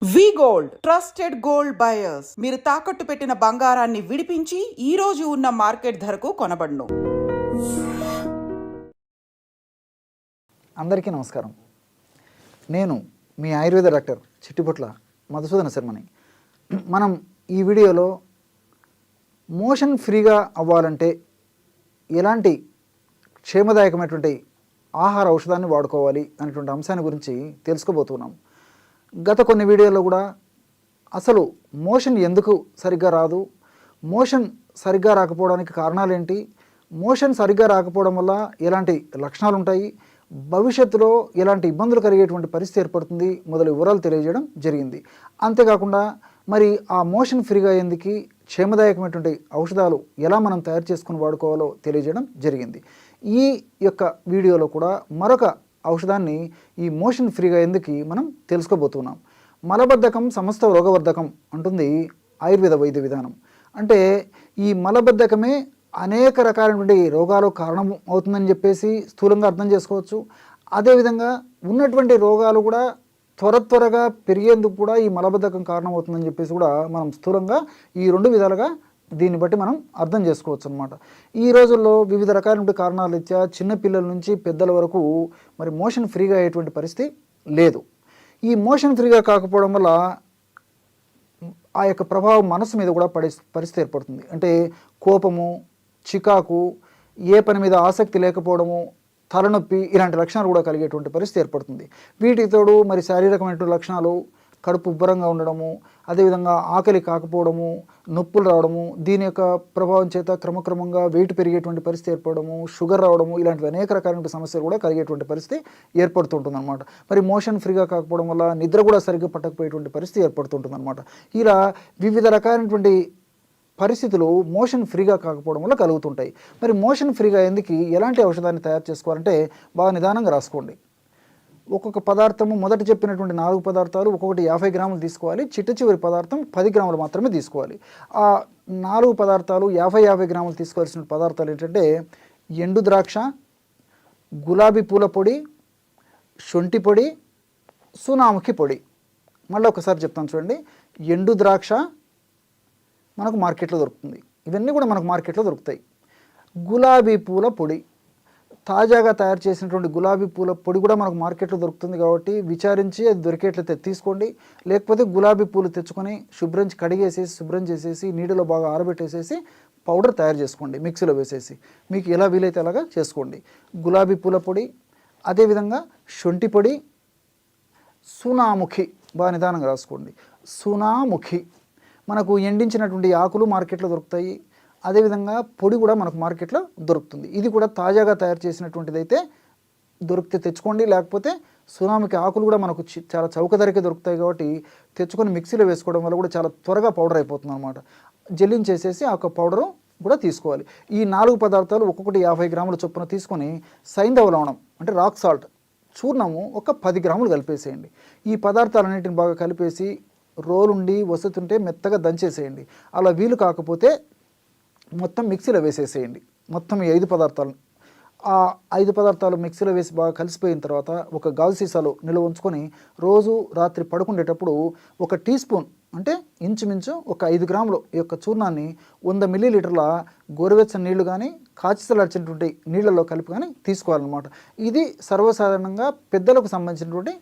వి gold trusted gold buyers మీరు తాకట్టు పెట్టిన బంగారాన్ని విడిపించి ఈ రోజు ఉన్న మార్కెట్ ధరకు కొనబడును. అందరికీ నమస్కారం. నేను మీ ఆయుర్వేద డాక్టర్ చిట్టిపుట్ల మధుసూదన శర్మని. మనం ఈ వీడియోలో మోషన్ ఫ్రీగా అవ్వాలంటే ఎలాంటి క్షేమదాయకమైనటువంటి ఆహార ఔషధాన్ని వాడుకోవాలి అనేటువంటి అంశాన్ని గురించి తెలుసుకోబోతున్నాం. గత కొన్ని వీడియోలో కూడా అసలు మోషన్ ఎందుకు సరిగ్గా రాదు, మోషన్ సరిగ్గా రాకపోవడానికి కారణాలు ఏంటి, మోషన్ సరిగ్గా రాకపోవడం వల్ల ఎలాంటి లక్షణాలు ఉంటాయి, భవిష్యత్తులో ఎలాంటి ఇబ్బందులు కలిగేటువంటి పరిస్థితి ఏర్పడుతుంది మొదలు వివరాలు తెలియజేయడం జరిగింది. అంతేకాకుండా మరి ఆ మోషన్ ఫ్రీగా అయ్యేందుకు క్షేమదాయకమైనటువంటి ఔషధాలు ఎలా మనం తయారు చేసుకుని వాడుకోవాలో తెలియజేయడం జరిగింది. ఈ యొక్క వీడియోలో కూడా మరొక ఔషధాన్ని ఈ మోషన్ ఫ్రీగా ఎందుకు మనం తెలుసుకోబోతున్నాం. మలబద్ధకం సమస్త రోగవర్ధకం అంటుంది ఆయుర్వేద వైద్య విధానం. అంటే ఈ మలబద్ధకమే అనేక రకాలైనటువంటి రోగాలకు కారణం అవుతుందని చెప్పేసి స్థూలంగా అర్థం చేసుకోవచ్చు. అదేవిధంగా ఉన్నటువంటి రోగాలు కూడా త్వరగా పెరిగేందుకు కూడా ఈ మలబద్ధకం కారణం అవుతుందని చెప్పేసి కూడా మనం స్థూలంగా ఈ రెండు విధాలుగా దీన్ని బట్టి మనం అర్థం చేసుకోవచ్చు అనమాట. ఈ రోజుల్లో వివిధ రకాలైన కారణాల రీత్యా చిన్నపిల్లల నుంచి పెద్దల వరకు మరి మోషన్ ఫ్రీగా అయ్యేటువంటి పరిస్థితి లేదు. ఈ మోషన్ ఫ్రీగా కాకపోవడం వల్ల ఆ యొక్క ప్రభావం మనసు మీద కూడా పడే పరిస్థితి ఏర్పడుతుంది. అంటే కోపము, చికాకు, ఏ పని మీద ఆసక్తి లేకపోవడము, తలనొప్పి ఇలాంటి లక్షణాలు కూడా కలిగేటువంటి పరిస్థితి ఏర్పడుతుంది. వీటికి తోడు మరి శారీరకమైనటువంటి లక్షణాలు, కడుపు ఉబ్బరంగా ఉండడము, అదేవిధంగా ఆకలి కాకపోవడము, నొప్పులు రావడము, దీని యొక్క ప్రభావం చేత క్రమక్రమంగా వెయిట్ పెరిగేటువంటి పరిస్థితి ఏర్పడము, షుగర్ రావడము, ఇలాంటివి అనేక రకాలైన సమస్యలు కూడా కలిగేటువంటి పరిస్థితి ఏర్పడుతుంటుంది అనమాట. మరి మోషన్ ఫ్రీగా కాకపోవడం వల్ల నిద్ర కూడా సరిగ్గా పట్టకపోయేటువంటి పరిస్థితి ఏర్పడుతుంటుంది అనమాట. ఇలా వివిధ రకాలైనటువంటి పరిస్థితులు మోషన్ ఫ్రీగా కాకపోవడం వల్ల కలుగుతుంటాయి. మరి మోషన్ ఫ్రీగా ఎందుకు ఎలాంటి ఔషధాన్ని తయారు చేసుకోవాలంటే బాగా నిదానంగా రాసుకోండి. ఒక్కొక్క పదార్థము మొదట చెప్పినటువంటి 4 పదార్థాలు ఒక్కొక్కటి 50 గ్రాములు తీసుకోవాలి. చివరి పదార్థం 10 గ్రాములు మాత్రమే తీసుకోవాలి. ఆ 4 పదార్థాలు 50 గ్రాములు తీసుకోవాల్సిన పదార్థాలు ఏంటంటే ఎండు ద్రాక్ష, గులాబీ పూల పొడి, శొంఠి పొడి, సునాముఖి పొడి. మళ్ళీ ఒకసారి చెప్తాను చూడండి. ఎండు ద్రాక్ష మనకు మార్కెట్లో దొరుకుతుంది, ఇవన్నీ కూడా మనకు మార్కెట్లో దొరుకుతాయి. గులాబీ పూల పొడి, తాజాగా తయారు చేసినటువంటి గులాబీ పూల పొడి కూడా మనకు మార్కెట్లో దొరుకుతుంది కాబట్టి విచారించి అది దొరికేట్లయితే తీసుకోండి. లేకపోతే గులాబీ పూలు తెచ్చుకొని శుభ్రం చేసేసి నీటిలో బాగా ఆరబెట్టేసేసి పౌడర్ తయారు చేసుకోండి, మిక్సీలో వేసేసి. మీకు ఎలా వీలైతే అలాగా చేసుకోండి. గులాబీ పూల పొడి, అదేవిధంగా శొంఠి పొడి, సునాముఖి, బాగా నిదానంగా రాసుకోండి. సునాముఖి మనకు ఎండించినటువంటి ఆకులు మార్కెట్లో దొరుకుతాయి. అదేవిధంగా పొడి కూడా మనకు మార్కెట్లో దొరుకుతుంది. ఇది కూడా తాజాగా తయారు చేసినటువంటిది అయితే దొరికితే తెచ్చుకోండి. లేకపోతే సునామికి ఆకులు కూడా మనకు చాలా చౌక ధరకే దొరుకుతాయి కాబట్టి తెచ్చుకొని మిక్సీలో వేసుకోవడం వల్ల కూడా చాలా త్వరగా పౌడర్ అయిపోతుంది అనమాట. జల్లించేసేసి ఆ పౌడరు కూడా తీసుకోవాలి. ఈ 4 పదార్థాలు ఒక్కొక్కటి 50 గ్రాముల చొప్పున తీసుకొని సైంధవ లవణం అంటే రాక్ సాల్ట్ చూర్ణము ఒక 10 గ్రాములు కలిపేసేయండి. ఈ పదార్థాలన్నింటిని బాగా కలిపేసి రోలుండి వస్తుంటే మెత్తగా దంచేసేయండి. అలా వీలు కాకపోతే మొత్తం మిక్సీలో వేసేసేయండి. మొత్తం ఈ 5 పదార్థాలు ఆ 5 పదార్థాలు మిక్సీలో వేసి బాగా కలిసిపోయిన తర్వాత ఒక గాజు సీసాలో నిల్వ ఉంచుకొని రోజు రాత్రి పడుకునేటప్పుడు 1 టీ స్పూన్ అంటే ఇంచుమించు ఒక 5 గ్రాములు ఈ యొక్క చూర్ణాన్ని 100 మిల్లీలీటర్ల గోరువెచ్చని నీళ్లు కానీ కాచిసలార్చినటువంటి నీళ్లలో కలిపి కానీ తీసుకోవాలన్నమాట. ఇది సర్వసాధారణంగా పెద్దలకు సంబంధించినటువంటి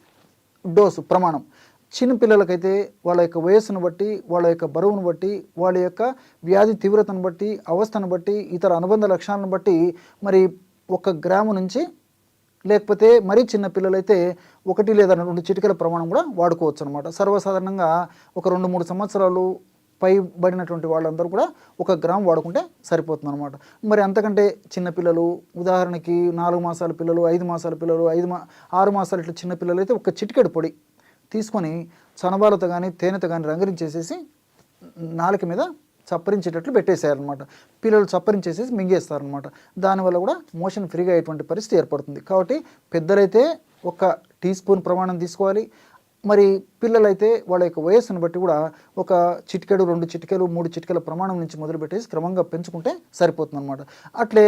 డోసు ప్రమాణం. చిన్న పిల్లలకైతే వాళ్ళ యొక్క వయస్సును బట్టి, వాళ్ళ యొక్క బరువును బట్టి, వాళ్ళ యొక్క వ్యాధి తీవ్రతను బట్టి, అవస్థను బట్టి, ఇతర అనుబంధ లక్షణాలను బట్టి మరి 1 గ్రాము నుంచి, లేకపోతే మరీ చిన్న పిల్లలైతే 1 లేదా 2 చిటికల ప్రమాణం కూడా వాడుకోవచ్చు అనమాట. సర్వసాధారణంగా ఒక 2-3 సంవత్సరాలు పైబడినటువంటి వాళ్ళందరూ కూడా 1 గ్రాము వాడుకుంటే సరిపోతుంది అనమాట. మరి అంతకంటే చిన్నపిల్లలు, ఉదాహరణకి 4 మాసాల పిల్లలు, 5 మాసాల పిల్లలు, 6 మాసాలు ఇట్లా చిన్న పిల్లలు అయితే 1 చిటికెడు పొడి తీసుకొని చనబాలతో కానీ తేనెతో కానీ రంగరించేసేసి నాలుక మీద చప్పరించేటట్లు పెట్టేసేయాలన్నమాట. పిల్లలు చప్పరించేసేసి మింగేస్తారనమాట. దానివల్ల కూడా మోషన్ ఫ్రీగా అయ్యేటువంటి పరిస్థితి ఏర్పడుతుంది. కాబట్టి పెద్దలైతే 1 టీ స్పూన్ ప్రమాణం తీసుకోవాలి. మరి పిల్లలైతే వాళ్ళ యొక్క వయస్సును బట్టి కూడా 1 చిటికెడు, 2 చిటికెలు, 3 చిటికెల ప్రమాణం నుంచి మొదలుపెట్టేసి క్రమంగా పెంచుకుంటే సరిపోతుంది అనమాట. అట్లే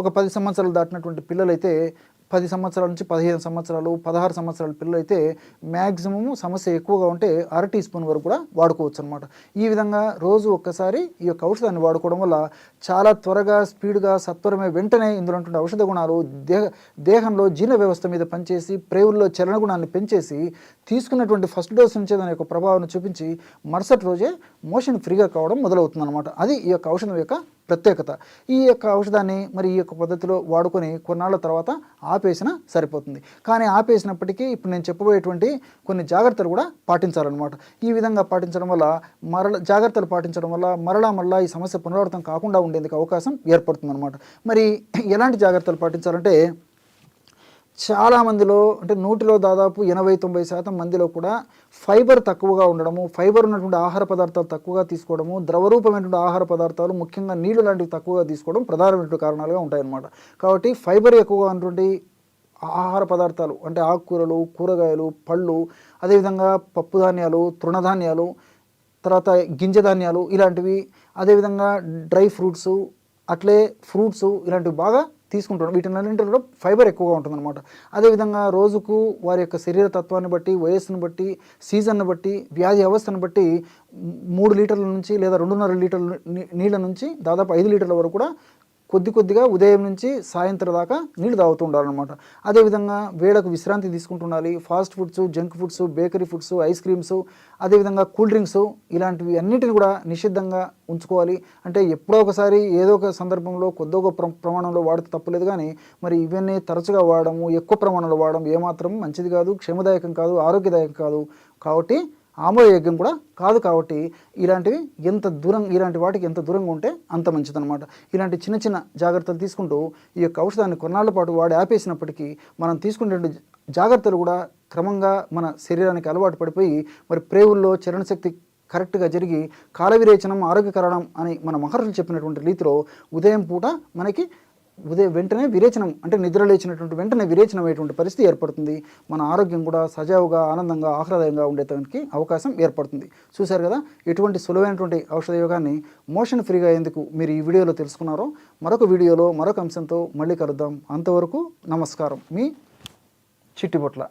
ఒక 10 సంవత్సరాలు దాటినటువంటి పిల్లలైతే 10 సంవత్సరాల నుంచి 15 సంవత్సరాలు 16 సంవత్సరాల పిల్లలు అయితే మ్యాక్సిమము సమస్య ఎక్కువగా ఉంటే అర టీ స్పూన్ వరకు కూడా వాడుకోవచ్చు అనమాట. ఈ విధంగా రోజు ఒక్కసారి ఈ యొక్క ఔషధాన్ని వాడుకోవడం వల్ల చాలా త్వరగా స్పీడ్గా సత్వరమే వెంటనే ఇందులో ఉంటున్న ఔషధ గుణాలు దేహంలో జీర్ణ వ్యవస్థ మీద పనిచేసి ప్రేవుల్లో చలన గుణాన్ని పెంచేసి తీసుకున్నటువంటి ఫస్ట్ డోస్ నుంచే దాని యొక్క ప్రభావాన్ని చూపించి మరుసటి రోజే మోషన్ ఫ్రీగా కావడం మొదలవుతుంది అనమాట. అది ఈ యొక్క ఔషధం యొక్క ప్రత్యేకత. ఈ యొక్క ఔషధాన్ని మరి ఈ యొక్క పద్ధతిలో వాడుకొని కొన్నాళ్ళ తర్వాత ఆపేసినా సరిపోతుంది. కానీ ఆపేసినప్పటికీ ఇప్పుడు నేను చెప్పబోయేటువంటి కొన్ని జాగ్రత్తలు కూడా పాటించాలన్నమాట. ఈ విధంగా పాటించడం వల్ల జాగ్రత్తలు పాటించడం వల్ల మరలా ఈ సమస్య పునరావృతం కాకుండా ఉండేందుకు అవకాశం ఏర్పడుతుందన్నమాట. మరి ఎలాంటి జాగ్రత్తలు పాటించాలంటే చాలామందిలో అంటే 100లో దాదాపు 80-90% మందిలో కూడా ఫైబర్ తక్కువగా ఉండడము, ఫైబర్ ఉన్నటువంటి ఆహార పదార్థాలు తక్కువగా తీసుకోవడము, ద్రవరూపమైనటువంటి ఆహార పదార్థాలు ముఖ్యంగా నీళ్లు లాంటివి తక్కువగా తీసుకోవడం ప్రధానమైనటువంటి కారణాలుగా ఉంటాయన్నమాట. కాబట్టి ఫైబర్ ఎక్కువగా ఉన్నటువంటి ఆహార పదార్థాలు అంటే ఆకుకూరలు, కూరగాయలు, పళ్ళు, అదేవిధంగా పప్పు ధాన్యాలు, తృణధాన్యాలు, తర్వాత గింజ ధాన్యాలు ఇలాంటివి, అదేవిధంగా డ్రై ఫ్రూట్స్, అట్లే ఫ్రూట్స్ ఇలాంటివి బాగా తీసుకుంటాం. వీటినన్నింటిలో కూడా ఫైబర్ ఎక్కువగా ఉంటుందన్నమాట. అదేవిధంగా రోజుకు వారి యొక్క శరీర తత్వాన్ని బట్టి, వయస్సును బట్టి, సీజన్ను బట్టి, వ్యాధి అవస్థను బట్టి 3 లీటర్ల నుంచి లేదా 2.5 లీటర్ల నీళ్ళ నుంచి దాదాపు 5 లీటర్ల వరకు కూడా కొద్దిగా ఉదయం నుంచి సాయంత్రం దాకా నీళ్ళు తాగుతూ ఉండాలన్నమాట. అదేవిధంగా వేళకు విశ్రాంతి తీసుకుంటుండాలి. Fast foods, junk foods, bakery foods, ice creams, అదేవిధంగా కూల్ డ్రింక్స్ ఇలాంటివి అన్నిటిని కూడా నిషిద్ధంగా ఉంచుకోవాలి. అంటే ఎప్పుడో ఒకసారి ఏదో ఒక సందర్భంలో కొద్దిగా ప్రమాణంలో వాడితే తప్పులేదు, కానీ మరి ఇవన్నీ తరచుగా వాడము, ఎక్కువ ప్రమాణంలో వాడడం ఏమాత్రం మంచిది కాదు, క్షేమదాయకం కాదు, ఆరోగ్యదాయకం కాదు. కాబట్టి ఆమోదయోగ్యం కూడా కాదు. కాబట్టి ఇలాంటి వాటికి ఎంత దూరంగా ఉంటే అంత మంచిదన్నమాట. ఇలాంటి చిన్న జాగ్రత్తలు తీసుకుంటూ ఈ యొక్క ఔషధాన్ని కొన్నాళ్ళ పాటు వాడి ఆపేసినప్పటికీ మనం తీసుకునే జాగ్రత్తలు కూడా క్రమంగా మన శరీరానికి అలవాటు పడిపోయి మరి ప్రేవుల్లో చరణశక్తి కరెక్ట్గా జరిగి కాల విరేచనం ఆరోగ్యకరణం అని మన మహర్షులు చెప్పినటువంటి రీతిలో ఉదయం పూట మనకి వెంటనే విరేచనం అంటే నిద్ర లేచినటువంటి వెంటనే విరేచనం అయ్యేటువంటి పరిస్థితి ఏర్పడుతుంది. మన ఆరోగ్యం కూడా సజావుగా, ఆనందంగా, ఆహ్లాదంగా ఉండేదానికి అవకాశం ఏర్పడుతుంది. చూశారు కదా ఎటువంటి సులువైనటువంటి ఔషధ యోగాన్ని మోషన్ ఫ్రీగా ఎందుకు మీరు ఈ వీడియోలో తెలుసుకున్నారో. మరొక వీడియోలో మరొక అంశంతో మళ్ళీ కలుద్దాం. అంతవరకు నమస్కారం. మీ చిట్టిబొట్ల.